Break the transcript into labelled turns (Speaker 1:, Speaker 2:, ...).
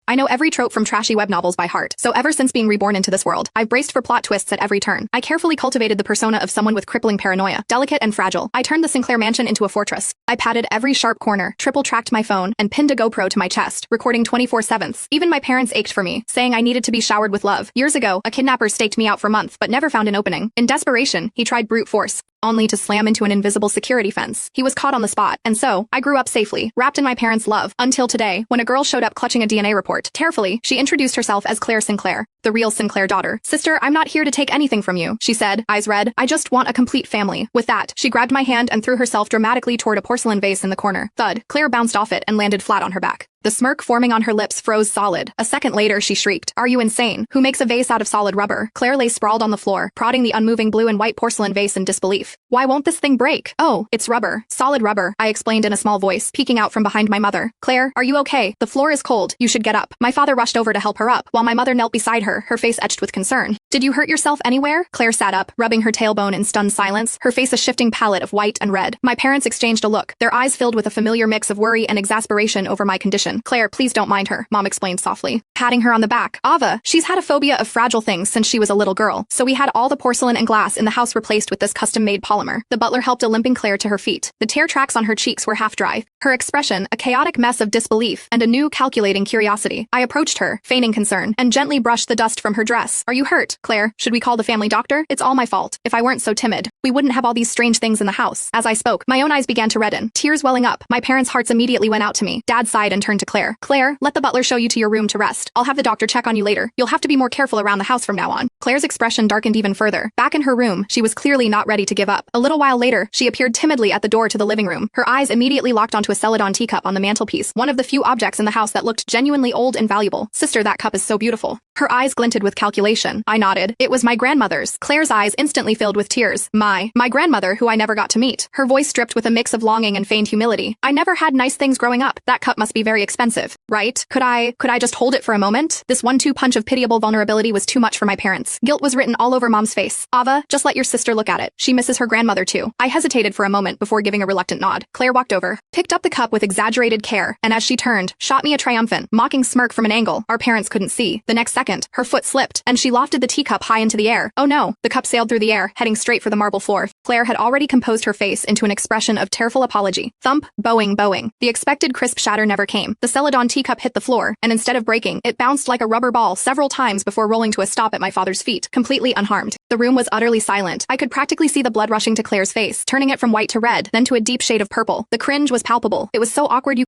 Speaker 1: I know every trope from trashy web novels by heart, so ever since being reborn into this world, I've braced for plot twists at every turn. I carefully cultivated the persona of someone with crippling paranoia, delicate and fragile. I turned the Sinclair mansion into a fortress. I patted every sharp corner, triple-tracked my phone, and pinned a GoPro to my chest, recording 24/7. Even my parents ached for me, saying I needed to be showered with love. Years ago, a kidnapper staked me out for months, but never found an opening. In desperation, he tried brute force, only to slam into an invisible security fence. He was caught on the spot, and so, I grew up safely, wrapped in my parents' love, until today, when a girl showed up clutching a DNA report. Tearfully, she introduced herself as Claire Sinclair, the real Sinclair daughter. "Sister, I'm not here to take anything from you," she said, eyes red. "I just want a complete family." With that, she grabbed my hand and threw herself dramatically toward a porcelain vase in the corner. Thud, Claire bounced off it and landed flat on her back. The smirk forming on her lips froze solid. A second later, she shrieked, "Are you insane? Who makes a vase out of solid rubber?" Claire lay sprawled on the floor, prodding the unmoving blue and white porcelain vase in disbelief. "Why won't this thing break?" "Oh, it's rubber. Solid rubber," I explained in a small voice, peeking out from behind my mother. "Claire, are you okay? The floor is cold. You should get up." My father rushed over to help her up, while my mother knelt beside her, her face etched with concern. "Did you hurt yourself anywhere?" Claire sat up, rubbing her tailbone in stunned silence, her face a shifting palette of white and red. My parents exchanged a look, their eyes filled with a familiar mix of worry and exasperation over my condition. "Claire, please don't mind her," Mom explained softly, patting her on the back. "Ava, she's had a phobia of fragile things since she was a little girl, so we had all the porcelain and glass in the house replaced with this custom-made polymer." The butler helped a limping Claire to her feet. The tear tracks on her cheeks were half dry, her expression a chaotic mess of disbelief and a new calculating curiosity. I approached her, feigning concern, and gently brushed the dust from her dress. "Are you hurt, Claire? Should we call the family doctor? It's all my fault. If I weren't so timid, we wouldn't have all these strange things in the house." As I spoke, my own eyes began to redden, tears welling up. My parents' hearts immediately went out to me. Dad sighed and turned to Claire. "Claire, let the butler show you to your room to rest. I'll have the doctor check on you later. You'll have to be more careful around the house from now on." Claire's expression darkened even further. Back in her room, she was clearly not ready to give up. A little while later, she appeared timidly at the door to the living room. Her eyes immediately locked onto a Celadon teacup on the mantelpiece, one of the few objects in the house that looked genuinely old and valuable. "Sister, that cup is so beautiful." Her eyes glinted with calculation. I nodded. "It was my grandmother's." Claire's eyes instantly filled with tears. My grandmother, who I never got to meet." Her voice dripped with a mix of longing and feigned humility. "I never had nice things growing up. That cup must be very expensive, right? Could I just hold it for a moment?" This 1-2 punch of pitiable vulnerability was too much for my parents. Guilt was written all over Mom's face. "Ava, just let your sister look at it. She misses her grandmother too." I hesitated for a moment before giving a reluctant nod. Claire walked over, picked up the cup with exaggerated care, and as she turned, shot me a triumphant, mocking smirk from an angle our parents couldn't see. The next second, her foot slipped, and she lofted the teacup high into the air. Oh no! The cup sailed through the air, heading straight for the marble floor. Claire had already composed her face into an expression of tearful apology. Thump, bowing. The expected crisp shatter never came. The Celadon teacup hit the floor, and instead of breaking, it bounced like a rubber ball several times before rolling to a stop at my father's feet, completely unharmed. The room was utterly silent. I could practically see the blood rushing to Claire's face, turning it from white to red, then to a deep shade of purple. The cringe was palpable. It was so awkward you